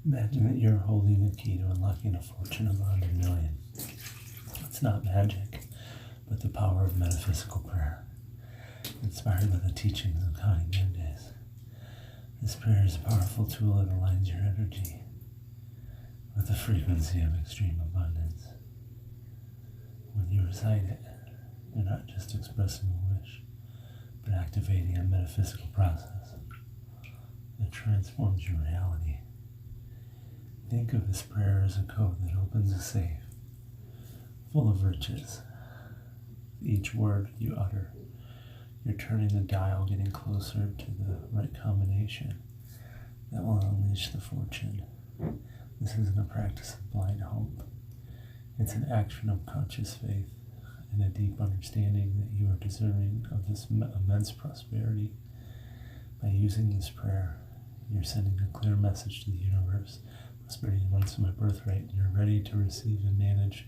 Imagine that you're holding a key to unlocking a fortune of 100 million. It's not magic, but the power of metaphysical prayer, inspired by the teachings of Connie Mendes. This prayer is a powerful tool that aligns your energy with the frequency of extreme abundance. When you recite it, you're not just expressing a wish, but activating a metaphysical process that transforms your reality. Think of this prayer as a code that opens a safe full of riches. Each word you utter, you're turning the dial, getting closer to the right combination that will unleash the fortune. This isn't a practice of blind hope. It's an action of conscious faith and a deep understanding that you are deserving of this immense prosperity. By using this prayer, you're sending a clear message to the universe. Prosperity runs my birthright, and you're ready to receive and manage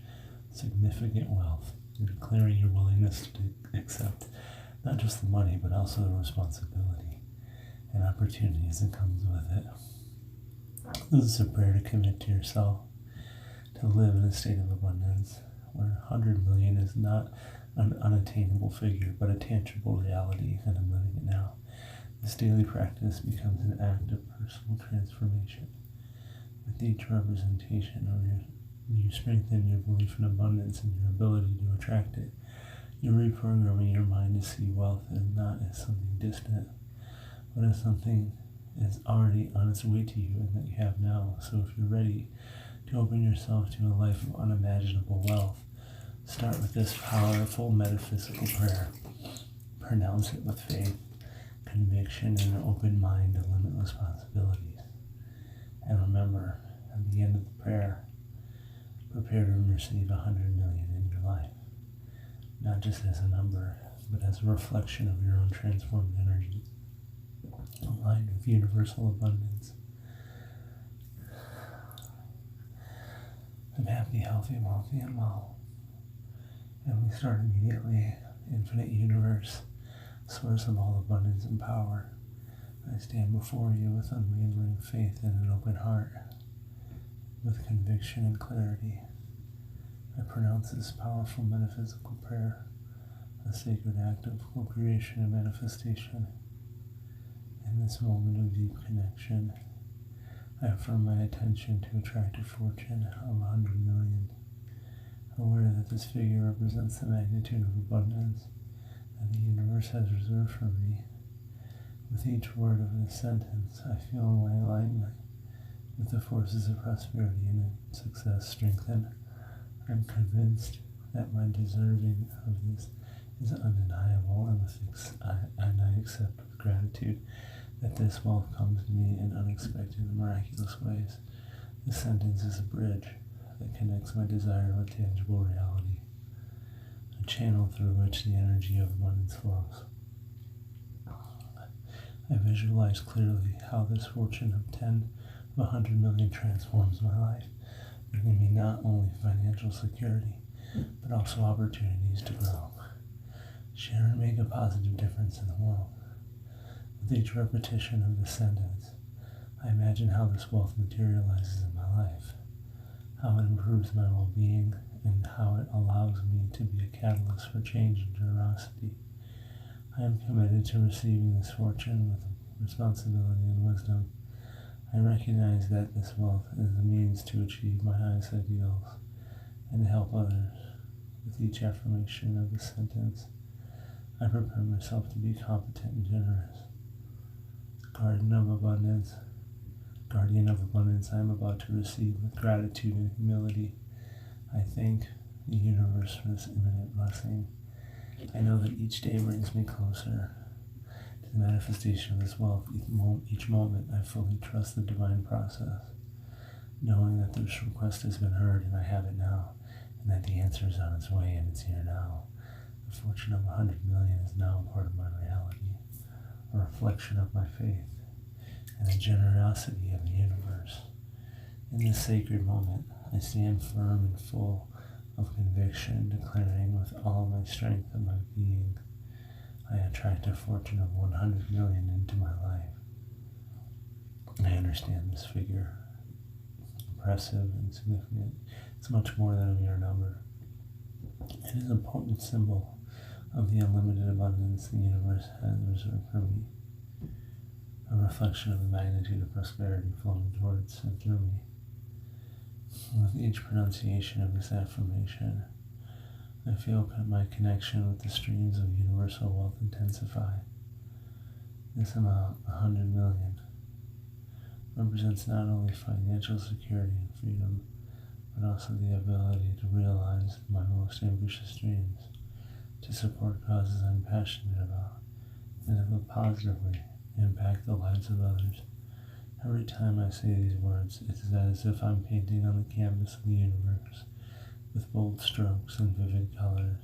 significant wealth. You're declaring your willingness to accept not just the money, but also the responsibility and opportunities that comes with it. This is a prayer to commit to yourself, to live in a state of abundance, where 100 million is not an unattainable figure, but a tangible reality, and I'm living it now. This daily practice becomes an act of personal transformation. With each representation you strengthen your belief in abundance and your ability to attract it. You're reprogramming your mind to see wealth as not as something distant, but as something that's already on its way to you and that you have now. So if you're ready to open yourself to a life of unimaginable wealth, start with this powerful metaphysical prayer. Pronounce it with faith, conviction, and an open mind to limitless possibilities. And remember, at the end of the prayer, prepare to receive 100 million in your life, not just as a number, but as a reflection of your own transformed energy, aligned with universal abundance. I'm happy, healthy, wealthy, and well. And we start immediately. Infinite universe, source of all abundance and power. I stand before you with unwavering faith and an open heart. With conviction and clarity, I pronounce this powerful metaphysical prayer, a sacred act of co-creation and manifestation. In this moment of deep connection, I affirm my attention to attract a fortune of 100 million, aware that this figure represents the magnitude of abundance that the universe has reserved for me. With each word of this sentence, I feel my alignment with the forces of prosperity and success strengthen. I'm convinced that my deserving of this is undeniable, and I accept with gratitude that this wealth comes to me in unexpected and miraculous ways. This sentence is a bridge that connects my desire with tangible reality, a channel through which the energy of abundance flows. I visualize clearly how this fortune of 10 of 100 million transforms my life, bringing me not only financial security, but also opportunities to grow, share, and make a positive difference in the world. With each repetition of this sentence, I imagine how this wealth materializes in my life, how it improves my well-being, and how it allows me to be a catalyst for change and generosity. I am committed to receiving this fortune with responsibility and wisdom. I recognize that this wealth is the means to achieve my highest ideals and to help others. With each affirmation of this sentence, I prepare myself to be competent and generous. Guardian of abundance, I am about to receive with gratitude and humility. I thank the universe for this imminent blessing. I know that each day brings me closer to the manifestation of this wealth. Each moment, I fully trust the divine process, knowing that this request has been heard and I have it now, and that the answer is on its way and it's here now. The fortune of 100 million is now a part of my reality, a reflection of my faith and the generosity of the universe. In this sacred moment, I stand firm and full of conviction, declaring with all my strength of my being, I attract a fortune of 100 million into my life. I understand this figure impressive and significant. It's much more than a mere number. It is a potent symbol of the unlimited abundance the universe has reserved for me, a reflection of the magnitude of prosperity flowing towards and through me. With each pronunciation of this affirmation, I feel my connection with the streams of universal wealth intensify. This amount, 100 million, represents not only financial security and freedom, but also the ability to realize my most ambitious dreams, to support causes I'm passionate about, and to positively impact the lives of others. Every time I say these words, it is as if I'm painting on the canvas of the universe, with bold strokes and vivid colors,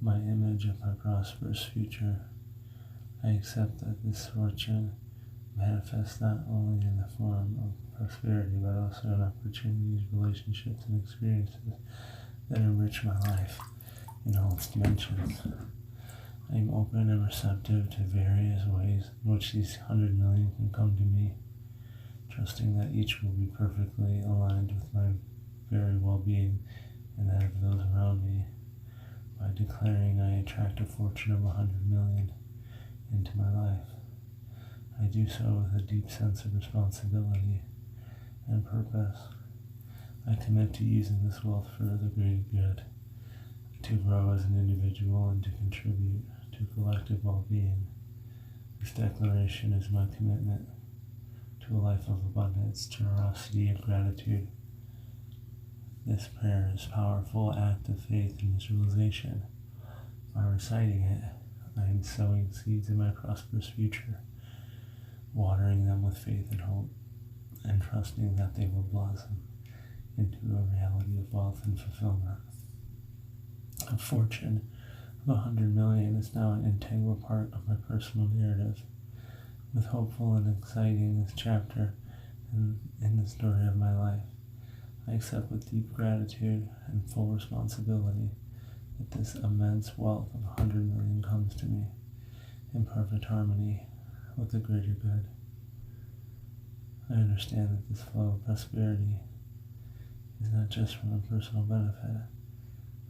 my image of my prosperous future. I accept that this fortune manifests not only in the form of prosperity, but also in opportunities, relationships, and experiences that enrich my life in all its dimensions. I am open and receptive to various ways in which these 100 million can come to me, trusting that each will be perfectly aligned with my very well-being and that of those around me. By declaring I attract a fortune of 100 million into my life, I do so with a deep sense of responsibility and purpose. I commit to using this wealth for the greater good, to grow as an individual and to contribute to collective well-being. This declaration is my commitment to a life of abundance, generosity, and gratitude. This prayer is a powerful act of faith and visualization. By reciting it, I am sowing seeds in my prosperous future, watering them with faith and hope, and trusting that they will blossom into a reality of wealth and fulfillment. A fortune of 100 million is now an integral part of my personal narrative. With hopeful and exciting this chapter in the story of my life, I accept with deep gratitude and full responsibility that this immense wealth of 100 million comes to me in perfect harmony with the greater good. I understand that this flow of prosperity is not just for my personal benefit,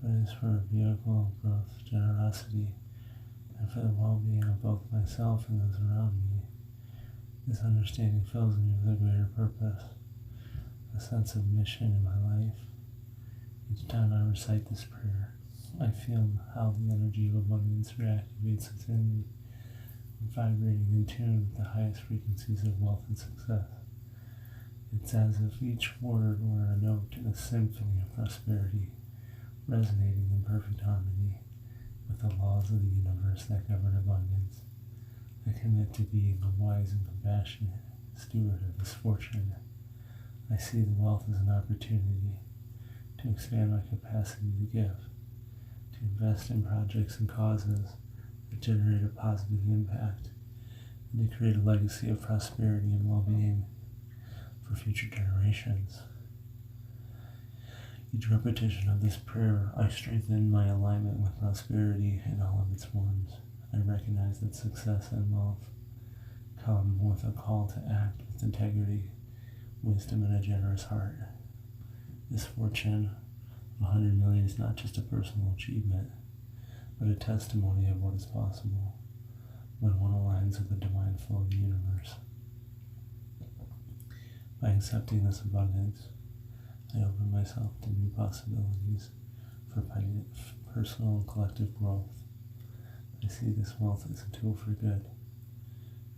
but it is for a vehicle of growth, generosity, and for the well-being of both myself and those around me. This understanding fills me with a greater purpose, a sense of mission in my life. Each time I recite this prayer, I feel how the energy of abundance reactivates within me, vibrating in tune with the highest frequencies of wealth and success. It's as if each word were a note in a symphony of prosperity, resonating in perfect harmony with the laws of the universe that govern abundance. I commit to being a wise and compassionate steward of this fortune. I see the wealth as an opportunity to expand my capacity to give, to invest in projects and causes that generate a positive impact, and to create a legacy of prosperity and well-being for future generations. Each repetition of this prayer, I strengthen my alignment with prosperity in all of its forms. I recognize that success and wealth come with a call to act with integrity, wisdom, and a generous heart. This fortune of 100 million is not just a personal achievement, but a testimony of what is possible when one aligns with the divine flow of the universe. By accepting this abundance, I open myself to new possibilities for personal and collective growth. I see this wealth as a tool for good,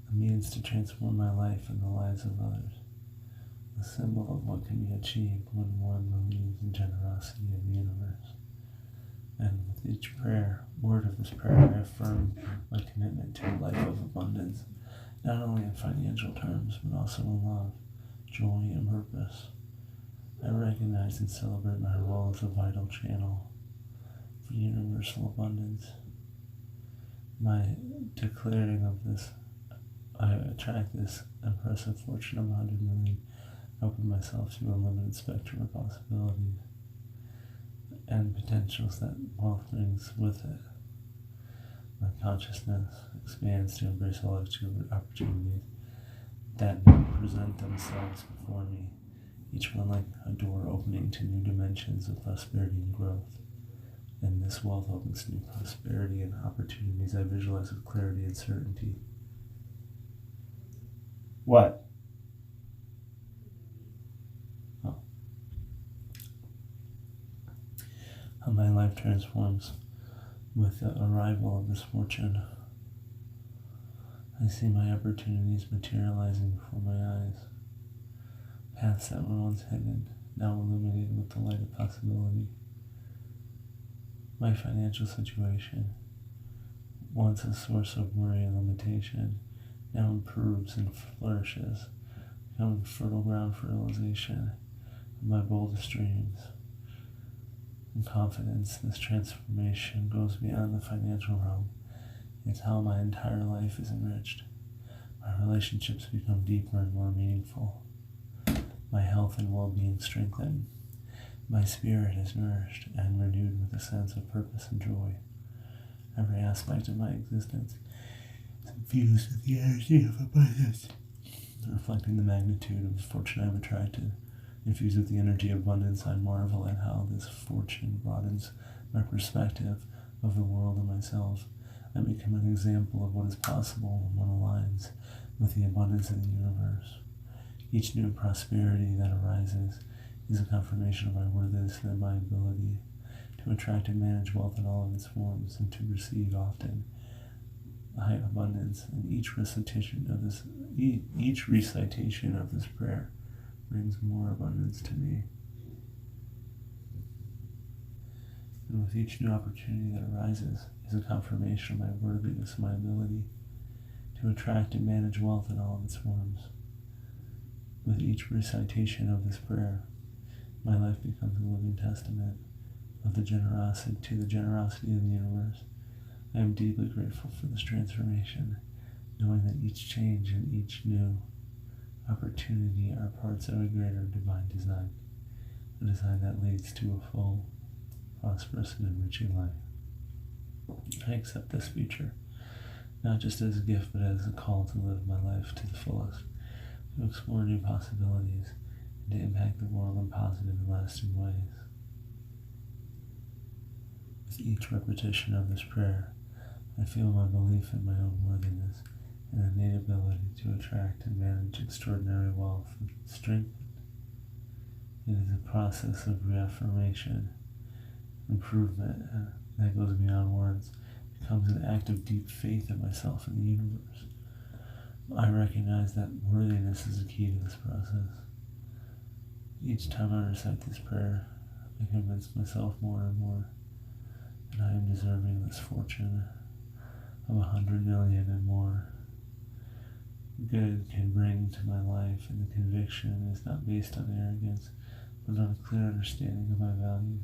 a means to transform my life and the lives of others, a symbol of what can be achieved when one believes in generosity of the universe. And with each word of this prayer, I affirm my commitment to a life of abundance, not only in financial terms, but also in love, joy, and purpose. I recognize and celebrate my role as a vital channel for universal abundance. By declaring of this, I attract this impressive fortune of 100 million, open myself to a limited spectrum of possibilities and potentials that wealth brings with it. My consciousness expands to embrace all opportunities that present themselves before me each one like a door opening to new dimensions of prosperity and growth. And this wealth opens new prosperity and opportunities I visualize with clarity and certainty. What? Oh. How my life transforms with the arrival of this fortune. I see my opportunities materializing before my eyes. Paths that were once hidden, now illuminated with the light of possibility. My financial situation, once a source of worry and limitation, now improves and flourishes, becoming fertile ground for realization of my boldest dreams. In confidence, this transformation goes beyond the financial realm. It's how my entire life is enriched. My relationships become deeper and more meaningful. My health and well-being strengthen. My spirit is nourished and renewed with a sense of purpose and joy. Every aspect of my existence is infused with the energy of abundance, reflecting the magnitude of the fortune I've attracted. Infused with the energy of abundance, I marvel at how this fortune broadens my perspective of the world and myself. I become an example of what is possible when one aligns with the abundance of the universe. Each new prosperity that arises is a confirmation of my worthiness and my ability to attract and manage wealth in all of its forms and to receive often high abundance. And each recitation of this prayer brings more abundance to me. And with each new opportunity that arises is a confirmation of my worthiness and my ability to attract and manage wealth in all of its forms. With each recitation of this prayer, my life becomes a living testament of the generosity of the universe. I am deeply grateful for this transformation, knowing that each change and each new opportunity are parts of a greater divine design, a design that leads to a full, prosperous, and enriching life. I accept this future, not just as a gift, but as a call to live my life to the fullest, to explore new possibilities, and to impact the world in positive and lasting ways. With each repetition of this prayer, I feel my belief in my own worthiness and innate ability to attract and manage extraordinary wealth strengthened. It is a process of reaffirmation, improvement that goes beyond words, becomes an act of deep faith in myself and the universe. I recognize that worthiness is the key to this process. Each time I recite this prayer, I convince myself more and more that I am deserving of this fortune of 100 million and more. Good can bring to my life, and the conviction is not based on arrogance, but on a clear understanding of my value.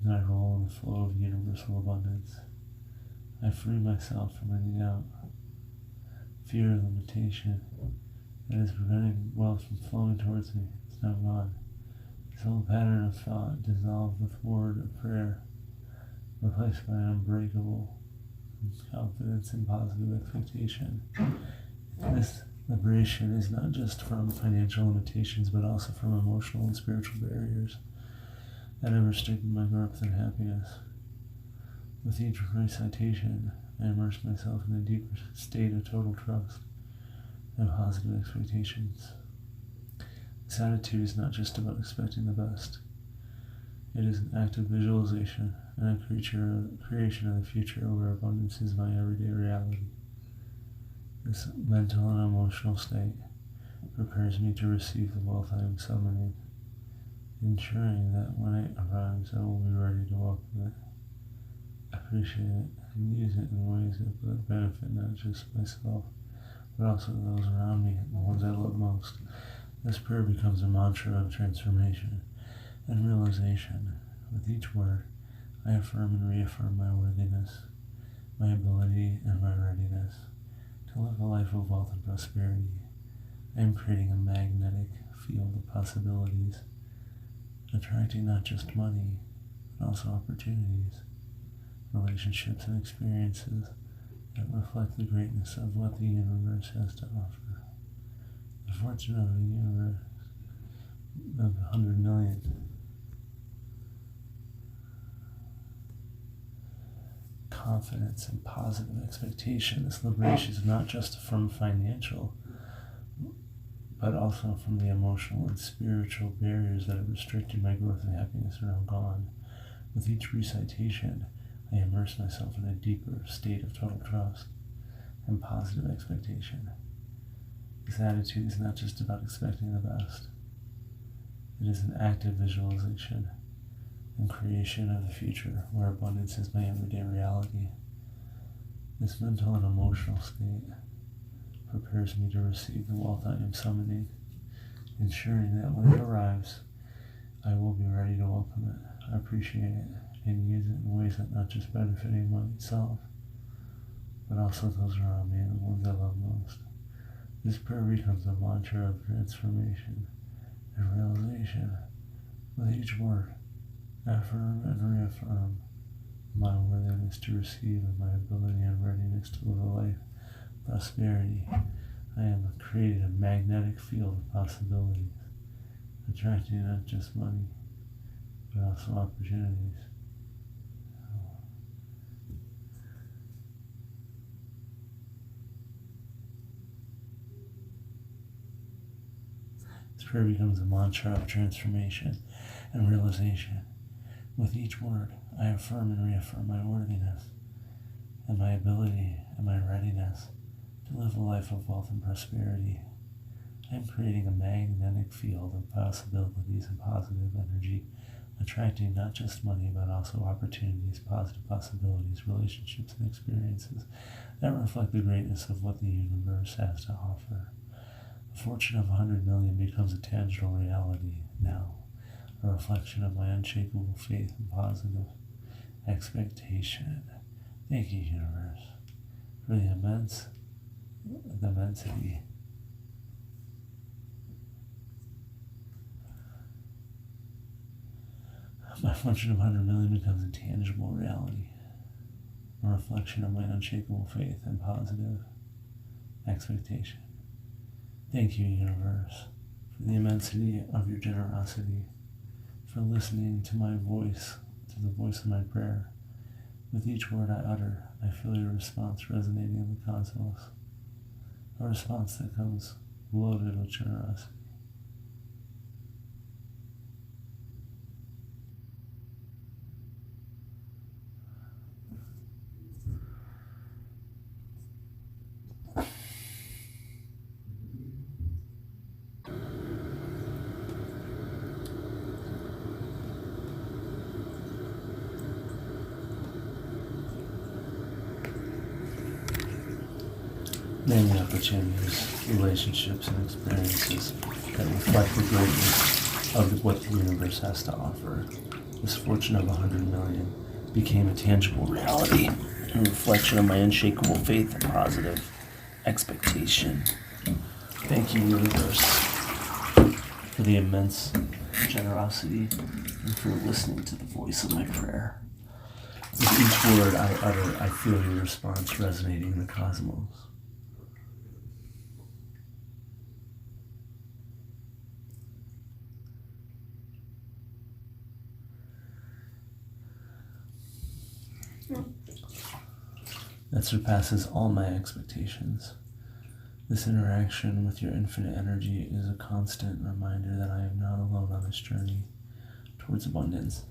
As I roll in the flow of universal abundance, I free myself from any doubt, fear, or limitation that is preventing wealth from flowing towards me. It's now gone. This whole pattern of thought dissolved with word of prayer, replaced by unbreakable confidence and positive expectation. This liberation is not just from financial limitations, but also from emotional and spiritual barriers that have restricted my growth and happiness. With each recitation, I immerse myself in a deeper state of total trust and positive expectations. This attitude is not just about expecting the best. It is an act of visualization and a creation of the future where abundance is my everyday reality. This mental and emotional state prepares me to receive the wealth I am summoning, ensuring that when it arrives, I will be ready to welcome it, appreciate it, and use it in ways that will benefit not just myself, but also those around me and the ones I love most. This prayer becomes a mantra of transformation and realization. With each word, I affirm and reaffirm my worthiness, my ability, and my readiness to live a life of wealth and prosperity. I am creating a magnetic field of possibilities, attracting not just money, but also opportunities, relationships, and experiences that reflect the greatness of what the universe has to offer. The fortune of the universe of 100 million. Confidence and positive expectation. This liberation is not just from financial, but also from the emotional and spiritual barriers that have restricted my growth and happiness are now gone. With each recitation, I immerse myself in a deeper state of total trust and positive expectation. This attitude is not just about expecting the best. It is an active visualization and creation of the future where abundance is my everyday reality. This mental and emotional state prepares me to receive the wealth I am summoning, ensuring that when it arrives, I will be ready to welcome it, appreciate it, and use it in ways that not just benefiting myself, but also those around me and the ones I love most. This prayer becomes a mantra of transformation and realization. With each word, affirm and reaffirm my worthiness to receive and my ability and readiness to live a life of prosperity. I am creating a magnetic field of possibilities, attracting not just money, but also opportunities. This prayer becomes a mantra of transformation and realization. With each word, I affirm and reaffirm my worthiness and my ability and my readiness to live a life of wealth and prosperity. I am creating a magnetic field of possibilities and positive energy, attracting not just money, but also opportunities, positive possibilities, relationships, and experiences that reflect the greatness of what the universe has to offer. The fortune of 100 million becomes a tangible reality now, a reflection of my unshakable faith and positive expectation. Thank you, universe, for the immensity my fortune of 100 million becomes a tangible reality, a reflection of my unshakable faith and positive expectation. Thank you, universe, for the immensity of your generosity, for listening to my voice, to the voice of my prayer. With each word I utter, I feel your response resonating in the cosmos, a response that comes loaded with generosity. Many opportunities, relationships, and experiences that reflect the greatness of what the universe has to offer. This fortune of 100 million became a tangible reality, a reflection of my unshakable faith and positive expectation. Thank you, universe, for the immense generosity and for listening to the voice of my prayer. With each word I utter, I feel your response resonating in the cosmos. That surpasses all my expectations. This interaction with your infinite energy is a constant reminder that I am not alone on this journey towards abundance.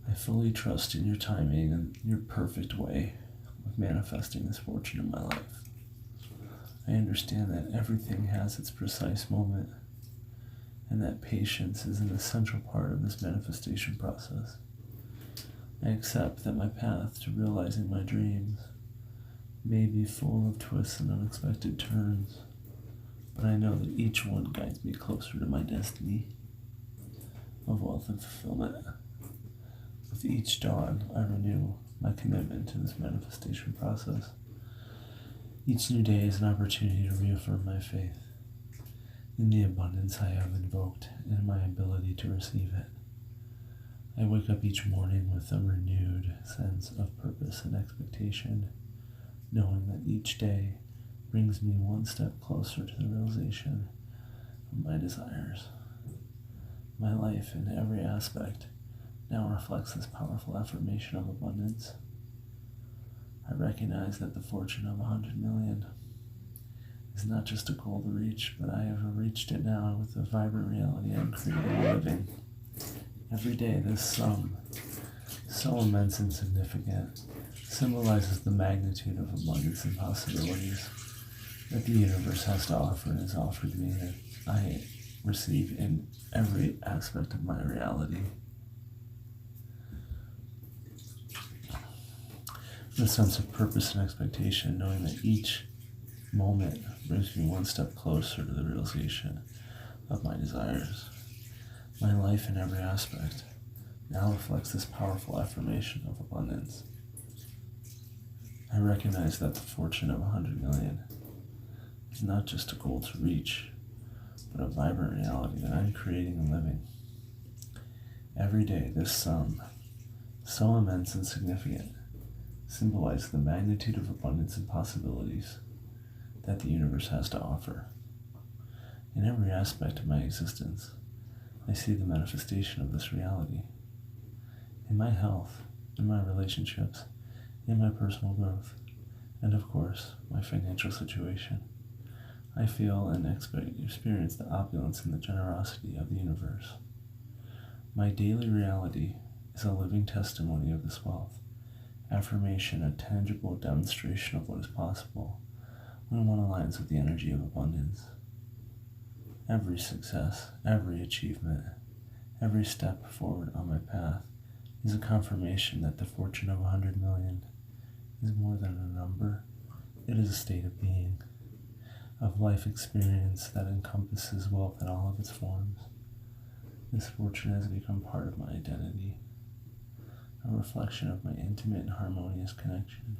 I fully trust in your timing and your perfect way of manifesting this fortune in my life. I understand that everything has its precise moment, and that patience is an essential part of this manifestation process. I accept that my path to realizing my dreams may be full of twists and unexpected turns, but I know that each one guides me closer to my destiny of wealth and fulfillment. With each dawn, I renew my commitment to this manifestation process. Each new day is an opportunity to reaffirm my faith in the abundance I have invoked and my ability to receive it. I wake up each morning with a renewed sense of purpose and expectation, knowing that each day brings me one step closer to the realization of my desires. My life in every aspect now reflects this powerful affirmation of abundance. I recognize that the fortune of 100 million is not just a goal to reach, but I have reached it now with the vibrant reality I'm creating and living. Every day, this sum, so immense and significant, symbolizes the magnitude of abundance and possibilities that the universe has to offer and has offered me that I receive in every aspect of my reality. The sense of purpose and expectation, knowing that each moment brings me one step closer to the realization of my desires. My life in every aspect now reflects this powerful affirmation of abundance. I recognize that the fortune of 100 million is not just a goal to reach, but a vibrant reality that I'm creating and living. Every day, this sum, so immense and significant, symbolizes the magnitude of abundance and possibilities that the universe has to offer. In every aspect of my existence, I see the manifestation of this reality. In my health, in my relationships, in my personal growth, and of course, my financial situation, I feel and experience the opulence and the generosity of the universe. My daily reality is a living testimony of this wealth, affirmation, a tangible demonstration of what is possible when one aligns with the energy of abundance. Every success, every achievement, every step forward on my path is a confirmation that the fortune of 100 million is more than a number. It is a state of being, of life experience that encompasses wealth in all of its forms. This fortune has become part of my identity, a reflection of my intimate and harmonious connection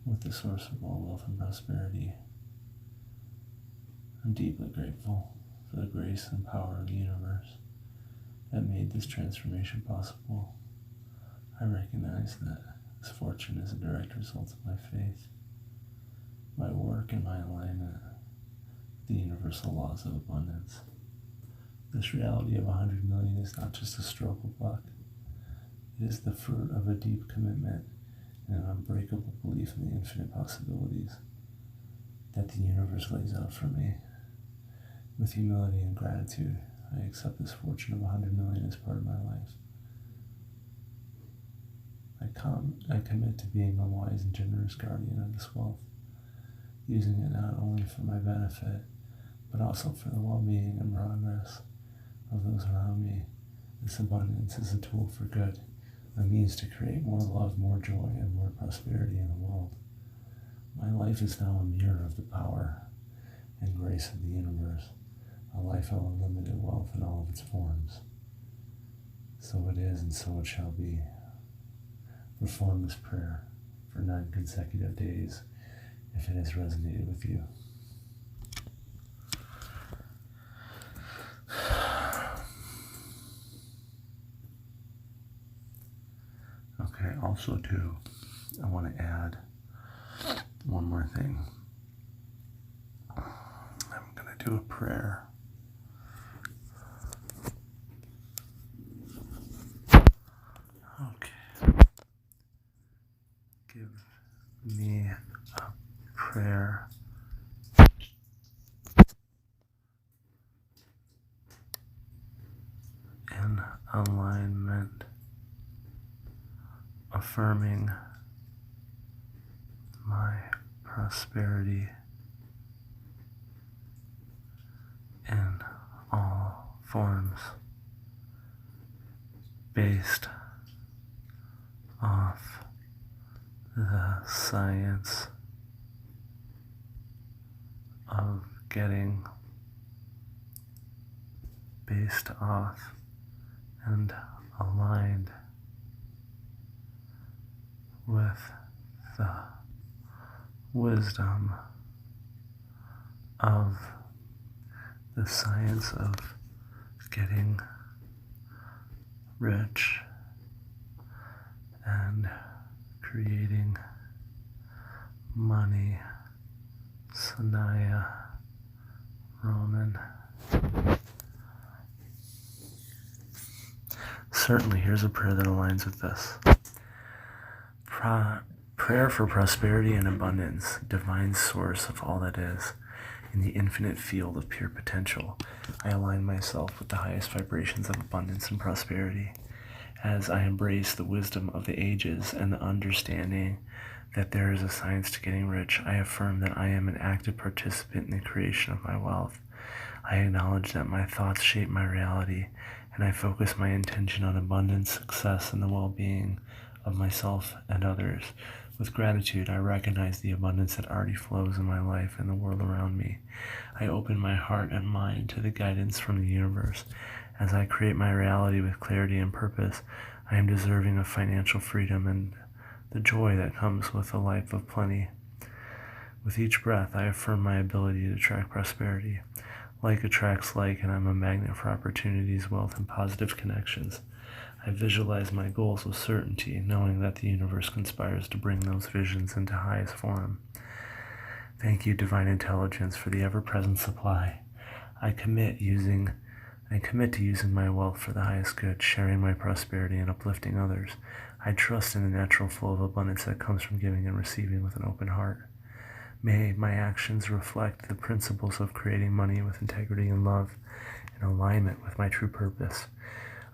with the source of all wealth and prosperity. I'm deeply grateful for the grace and power of the universe that made this transformation possible. I recognize that this fortune is a direct result of my faith, my work, and my alignment with the universal laws of abundance. This reality of 100 million is not just a stroke of luck. It is the fruit of a deep commitment and an unbreakable belief in the infinite possibilities that the universe lays out for me. With humility and gratitude, I accept this fortune of 100 million as part of my life. I commit to being a wise and generous guardian of this wealth, using it not only for my benefit, but also for the well-being and progress of those around me. This abundance is a tool for good, a means to create more love, more joy, and more prosperity in the world. My life is now a mirror of the power and grace of the universe, a life of unlimited wealth in all of its forms. So it is, and so it shall be. Perform this prayer for 9 consecutive days if it has resonated with you. Okay, also too, I want to add one more thing. I'm going to do a prayer. Okay. Give me a prayer in alignment, affirming my prosperity in all forms, based off the science of getting, based off and aligned with the wisdom of the science of getting rich and creating money. Sanaya Roman. certainly, here's a prayer that aligns with this. Prayer for prosperity and abundance, divine source of all that is, in the infinite field of pure potential. I align myself with the highest vibrations of abundance and prosperity. As I embrace the wisdom of the ages and the understanding that there is a science to getting rich, I affirm that I am an active participant in the creation of my wealth. I acknowledge that my thoughts shape my reality, and I focus my intention on abundance, success, and the well-being of myself and others. With gratitude, I recognize the abundance that already flows in my life and the world around me. I open my heart and mind to the guidance from the universe. As I create my reality with clarity and purpose, I am deserving of financial freedom and the joy that comes with a life of plenty. With each breath, I affirm my ability to attract prosperity. Like attracts like, and I'm a magnet for opportunities, wealth, and positive connections. I visualize my goals with certainty, knowing that the universe conspires to bring those visions into highest form. Thank you, Divine Intelligence, for the ever-present supply. I commit to using my wealth for the highest good, sharing my prosperity and uplifting others. I trust in the natural flow of abundance that comes from giving and receiving with an open heart. May my actions reflect the principles of creating money with integrity and love, in alignment with my true purpose.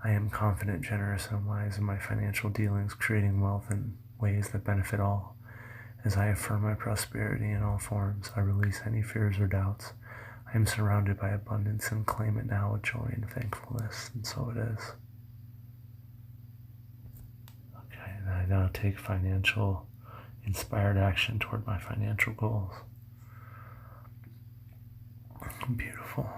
I am confident, generous, and wise in my financial dealings, creating wealth in ways that benefit all. As I affirm my prosperity in all forms, I release any fears or doubts. I am surrounded by abundance and claim it now with joy and thankfulness, and so it is. Okay, and I now take financial inspired action toward my financial goals. Beautiful.